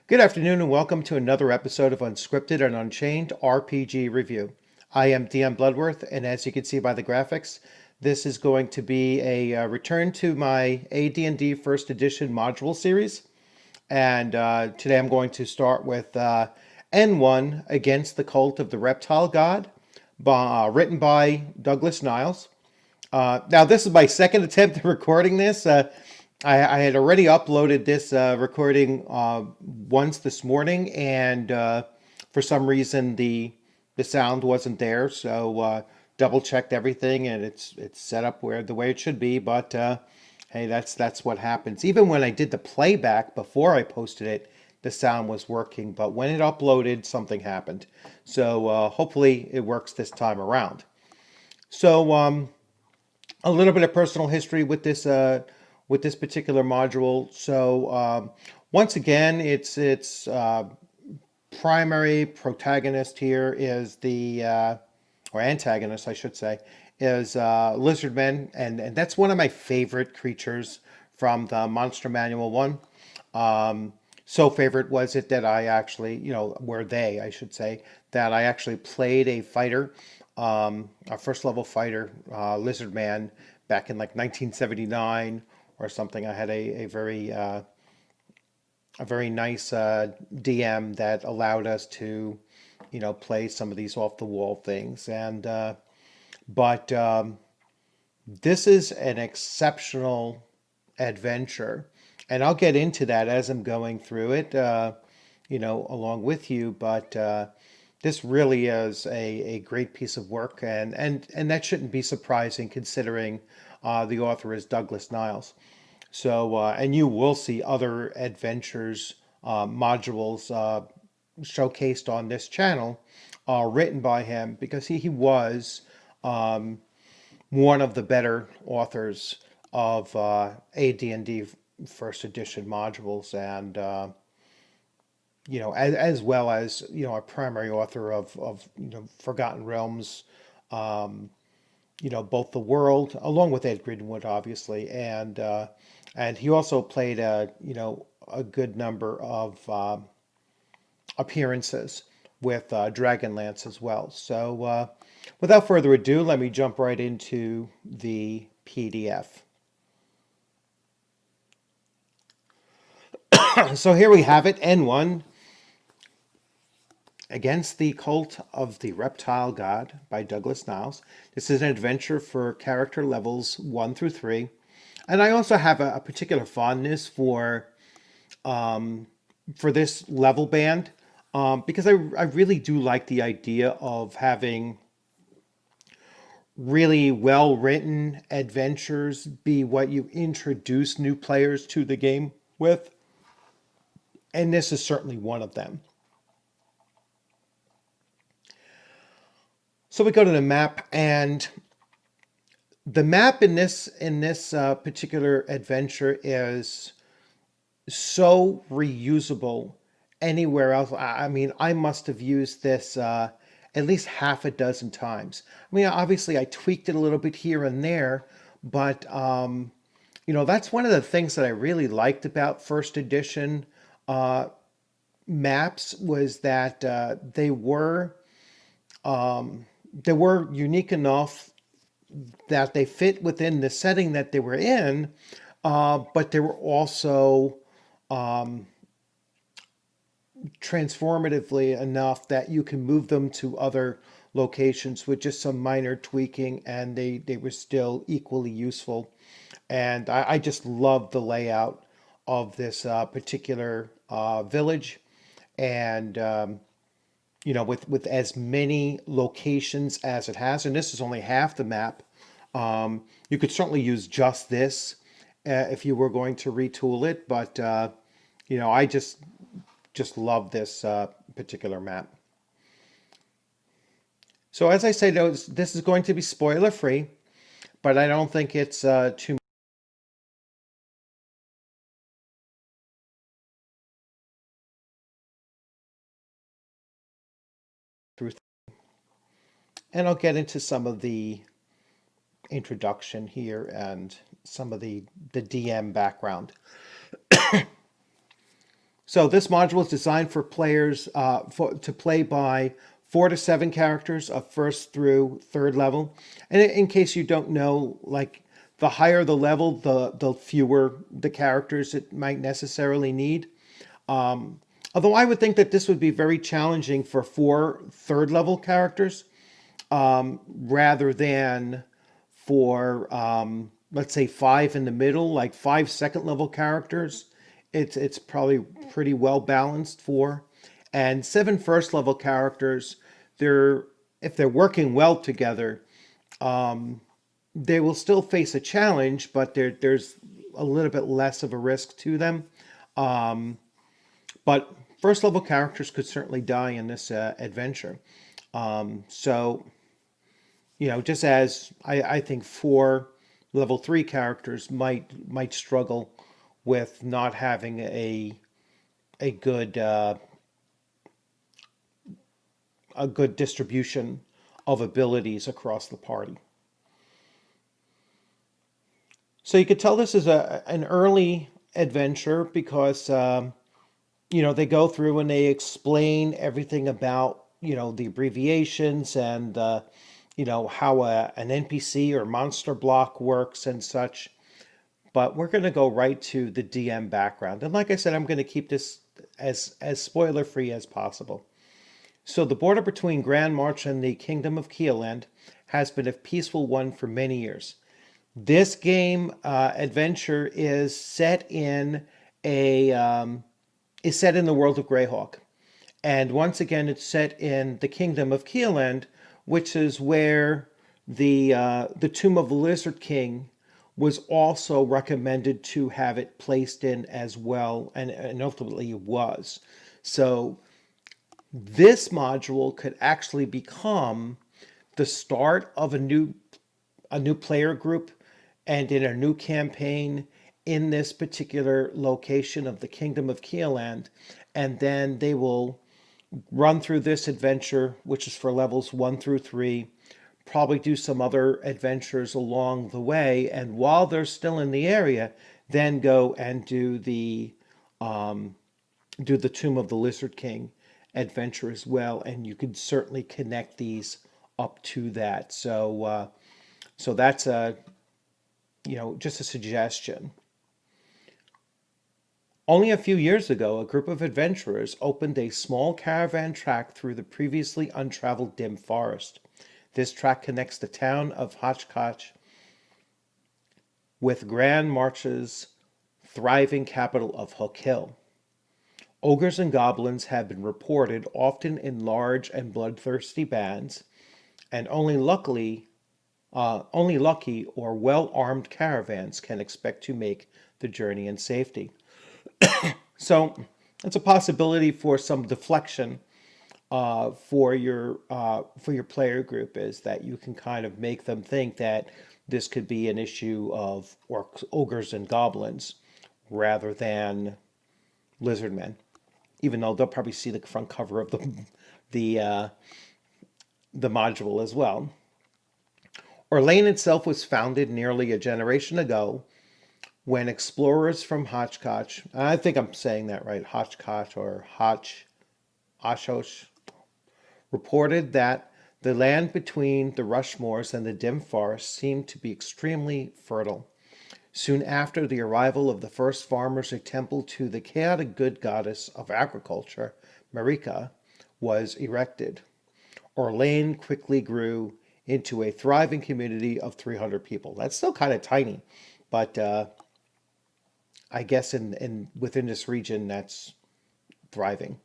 Good afternoon and welcome to another episode of Unscripted and Unchained RPG Review. I am DM Bloodworth, and as you can see by the graphics, this is going to be a return to my AD&D First Edition module series. And today I'm going to start with N1 Against the Cult of the Reptile God, written by Douglas Niles. Now, this is my second attempt at recording this. I had already uploaded this recording once this morning, and for some reason the sound wasn't there. So double checked everything, and it's set up where the way it should be. But hey, that's what happens. Even when I did the playback before I posted it, the sound was working. But when it uploaded, something happened. So hopefully it works this time around. So a little bit of personal history with this particular module. So once again, its primary protagonist here is the or antagonist, I should say, is lizardmen, and that's one of my favorite creatures from the Monster Manual one. So favorite was it that I actually, I should say, that I actually played a fighter, a first level fighter, lizard man, back in like 1979 or something. I had a very nice DM that allowed us to, play some of these off the wall things. And but this is an exceptional adventure, and I'll get into that as I'm going through it, along with you. But this really is a great piece of work, and that shouldn't be surprising considering the author is Douglas Niles. So, and you will see other adventures, modules showcased on this channel, written by him, because he was one of the better authors of AD&D First Edition modules, and as well as a primary author of Forgotten Realms, both the world, along with Ed Greenwood, obviously, and he also played a good number of appearances with Dragonlance as well. So without further ado, let me jump right into the PDF. So here we have it, N1, Against the Cult of the Reptile God by Douglas Niles. This is an adventure for character levels 1 through 3. And I also have a particular fondness for this level band, because I really do like the idea of having really well-written adventures be what you introduce new players to the game with. And this is certainly one of them. So we go to the map, and the map in this particular adventure is so reusable anywhere else. I mean, I must have used this at least half a dozen times. I mean, obviously I tweaked it a little bit here and there, but that's one of the things that I really liked about first edition maps, was that they were unique enough that they fit within the setting that they were in, but they were also transformatively enough that you can move them to other locations with just some minor tweaking, and they were still equally useful. And I just love the layout of this particular village, and with as many locations as it has, and this is only half the map. You could certainly use just this if you were going to retool it, but I just love this particular map. So as I say, this is going to be spoiler free, but I don't think it's too through. And I'll get into some of the introduction here and some of the DM background. So this module is designed for players to play by 4 to 7 characters of first through third level. And in case you don't know, like the higher the level, the fewer the characters it might necessarily need. Although I would think that this would be very challenging for 4 third level characters rather than for let's say 5 in the middle, like 5 second level characters. It's probably pretty well balanced for, and 7 first level characters. They're if they're working well together, they will still face a challenge, but there's a little bit less of a risk to them. But first level characters could certainly die in this adventure. So, just as I think 4 level 3 characters might struggle with not having a good a good distribution of abilities across the party. So you could tell this is an early adventure because they go through and they explain everything about the abbreviations and how an NPC or monster block works and such. But we're going to go right to the DM background. And like I said, I'm going to keep this as spoiler free as possible. So the border between Grand March and the Kingdom of Keeland has been a peaceful one for many years. This game adventure is set in the world of Greyhawk, and once again, it's set in the Kingdom of Keeland, which is where the Tomb of the Lizard King was also recommended to have it placed in as well, and ultimately it was. So this module could actually become the start of a new player group and in a new campaign in this particular location of the Kingdom of Keeland, and then they will run through this adventure, which is for levels 1 through 3, probably do some other adventures along the way, and while they're still in the area, then go and do the Tomb of the Lizard King adventure as well, and you could certainly connect these up to that. So that's just a suggestion. Only a few years ago, a group of adventurers opened a small caravan track through the previously untraveled dim forest. This track connects the town of Hotchkotch with Grand March's thriving capital of Hook Hill. Ogres and goblins have been reported often in large and bloodthirsty bands, and only lucky or well-armed caravans can expect to make the journey in safety. So it's a possibility for some deflection for your player group, is that you can kind of make them think that this could be an issue of orcs, ogres, and goblins rather than lizardmen, even though they'll probably see the front cover of the module as well. Orlane itself was founded nearly a generation ago when explorers from Hotchkotch, I think I'm saying that right, Hotchkotch or Oshosh, reported that the land between the Rushmores and the dim forest seemed to be extremely fertile. Soon after the arrival of the first farmers, a temple to the chaotic good goddess of agriculture, Marika, was erected. Orlane quickly grew into a thriving community of 300 people. That's still kind of tiny, but I guess within this region, that's thriving.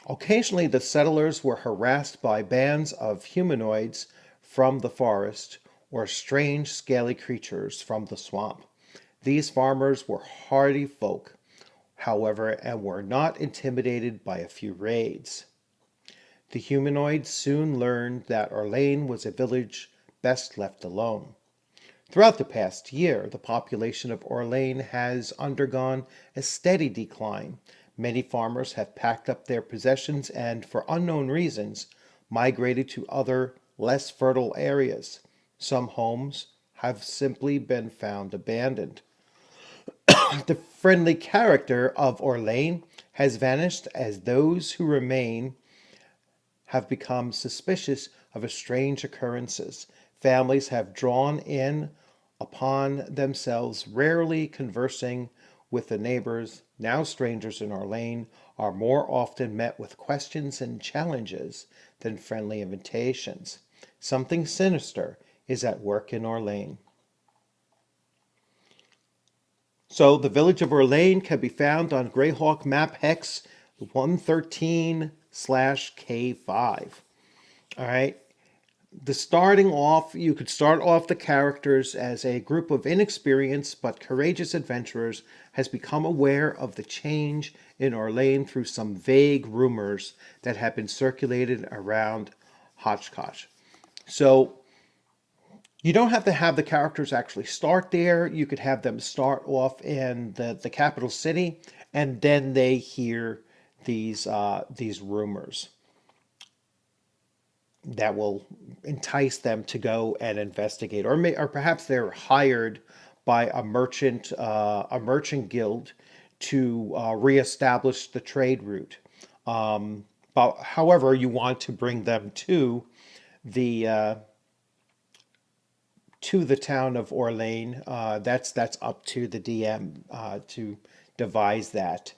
Occasionally, the settlers were harassed by bands of humanoids from the forest or strange scaly creatures from the swamp. These farmers were hardy folk, however, and were not intimidated by a few raids. The humanoids soon learned that Orlane was a village best left alone. Throughout the past year, the population of Orlane has undergone a steady decline. Many farmers have packed up their possessions and, for unknown reasons, migrated to other, less fertile areas. Some homes have simply been found abandoned. The friendly character of Orlane has vanished as those who remain have become suspicious of strange occurrences. Families have drawn in upon themselves, rarely conversing with the neighbors, now strangers in our lane, are more often met with questions and challenges than friendly invitations. Something sinister is at work in our lane. So the village of Orlane can be found on Greyhawk map hex 113/K5. All right. You could start off the characters as a group of inexperienced but courageous adventurers has become aware of the change in Orlane through some vague rumors that have been circulated around Hotchkotch. So you don't have to have the characters actually start there. You could have them start off in the capital city, and then they hear these rumors that will entice them to go and investigate, or perhaps they're hired by a merchant guild to reestablish the trade route. But however, you want to bring them the to the town of Orlane. That's up to the DM to devise that.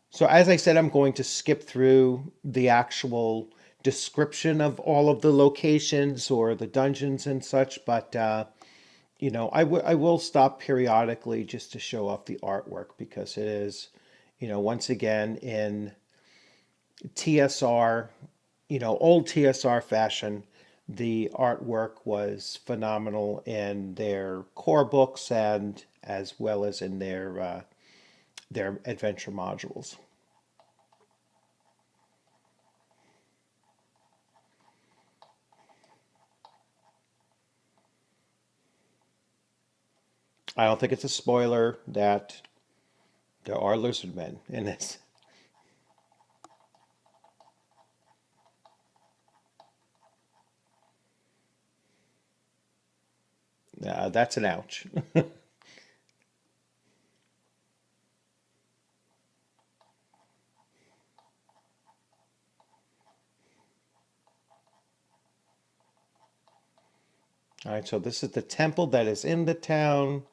So as I said, I'm going to skip through the actual description of all of the locations or the dungeons and such, but I will stop periodically just to show off the artwork because it is, once again in TSR, old TSR fashion. The artwork was phenomenal in their core books and as well as in their adventure modules. I don't think it's a spoiler that there are lizard men in this. That's an ouch. All right, so this is the temple that is in the town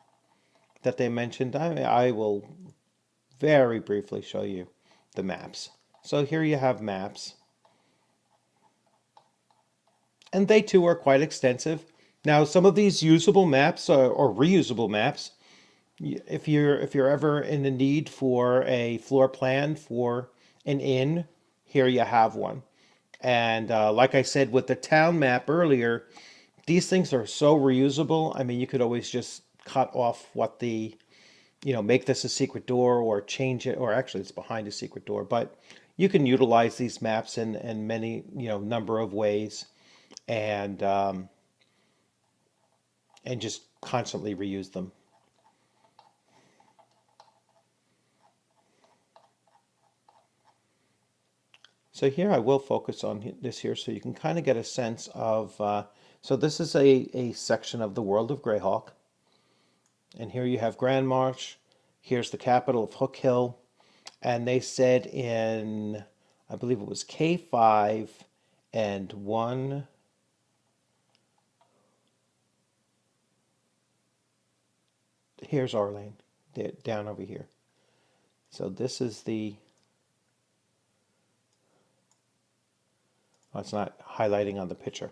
that they mentioned. I will very briefly show you the maps. So here you have maps, and they too are quite extensive. Now, some of these usable maps or reusable maps, if you're ever in the need for a floor plan for an inn, here you have one. And like I said with the town map earlier, these things are so reusable. I mean, you could always just cut off make this a secret door or change it, or actually it's behind a secret door, but you can utilize these maps in many, number of ways and just constantly reuse them. So here I will focus on this here so you can kind of get a sense of, so this is a section of the World of Greyhawk. And here you have Grand Marsh. Here's the capital of Hook Hill. And they said in, I believe it was K5 and 1. Here's Orlane, down over here. So this is well, it's not highlighting on the picture,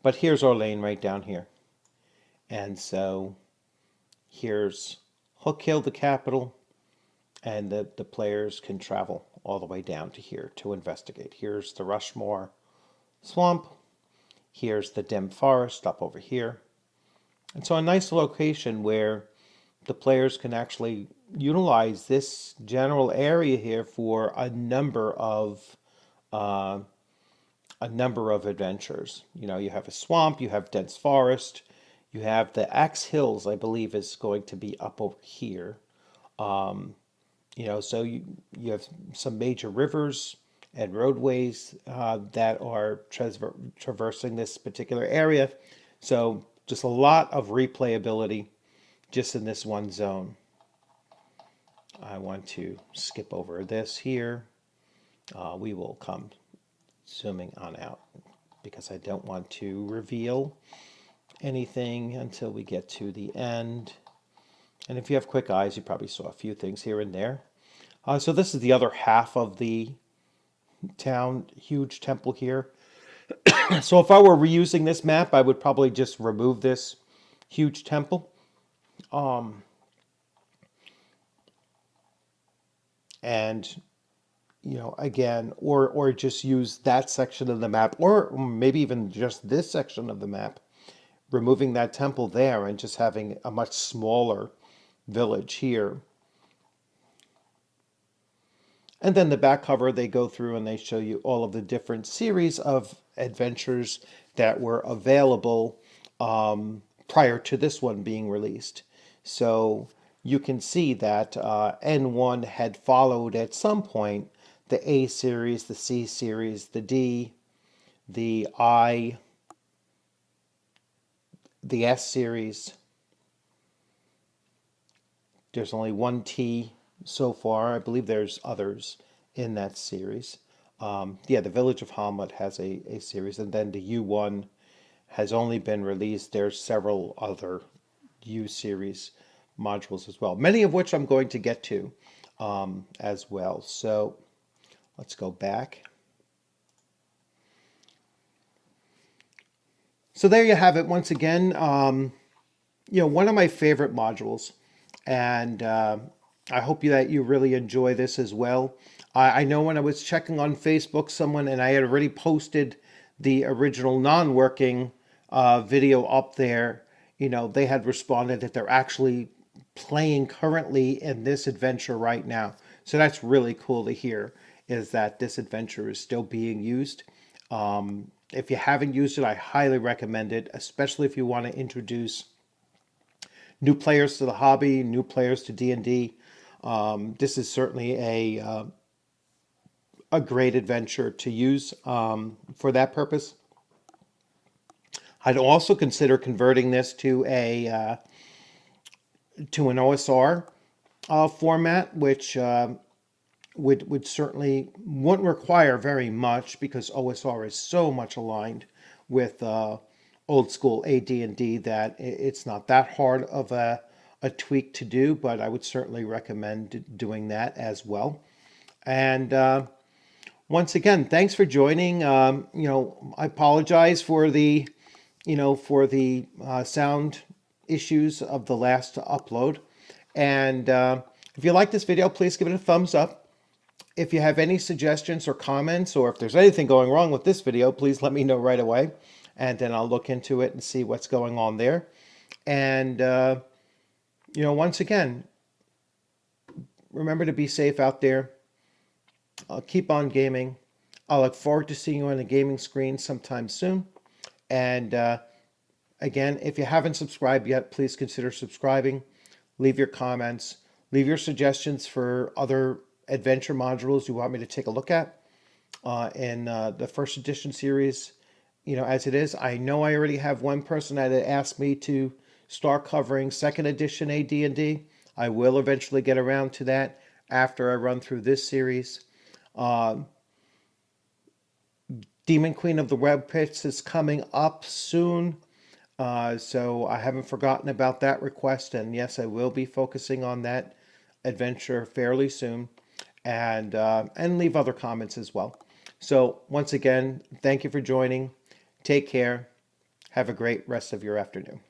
but here's Orlane right down here. And so here's Hook Hill, the capital, and the players can travel all the way down to here to investigate. Here's the Rushmore Swamp. Here's the Dim Forest up over here. And so a nice location where the players can actually utilize this general area here for a number of adventures. You have a swamp, you have dense forest, you have the Axe Hills, I believe, is going to be up over here. So you have some major rivers and roadways that are traversing this particular area. So just a lot of replayability just in this one zone. I want to skip over this here. We will come zooming on out because I don't want to reveal anything until we get to the end. And if you have quick eyes, you probably saw a few things here and there. So this is the other half of the town, huge temple here. So if I were reusing this map, I would probably just remove this huge temple. And again, or just use that section of the map, or maybe even just this section of the map, removing that temple there and just having a much smaller village here. And then the back cover, they go through and they show you all of the different series of adventures that were available prior to this one being released. So you can see that N1 had followed at some point the A series, the C series, the D, the I, the S series. There's only one T so far. I believe there's others in that series. Yeah, the Village of Hamlet has a series, and then the U1 has only been released. There's several other U series modules as well, many of which I'm going to get to as well. So let's go back. So there you have it once again. One of my favorite modules, and I hope that you really enjoy this as well. I know when I was checking on Facebook, someone, and I had already posted the original non-working video up there, they had responded that they're actually playing currently in this adventure right now. So that's really cool to hear, is that this adventure is still being used. If you haven't used it, I highly recommend it, especially if you want to introduce new players to the hobby, new players to D&D. This is certainly a great adventure to use for that purpose. I'd also consider converting this to an OSR format, which would certainly wouldn't require very much because OSR is so much aligned with old school AD&D that it's not that hard of a tweak to do, but I would certainly recommend doing that as well. And once again, thanks for joining. I apologize for the sound issues of the last upload. And if you like this video, please give it a thumbs up. If you have any suggestions or comments, or if there's anything going wrong with this video, please let me know right away. And then I'll look into it and see what's going on there. And, once again, remember to be safe out there. Keep on gaming. I look forward to seeing you on the gaming screen sometime soon. And again, if you haven't subscribed yet, please consider subscribing. Leave your comments. Leave your suggestions for other adventure modules you want me to take a look at in the first edition series. As it is, I know I already have one person that asked me to start covering second edition AD&D. I will eventually get around to that after I run through this series. Demon Queen of the Web Pits is coming up soon. So I haven't forgotten about that request. And yes, I will be focusing on that adventure fairly soon. And leave other comments as well. So once again, thank you for joining. Take care. Have a great rest of your afternoon.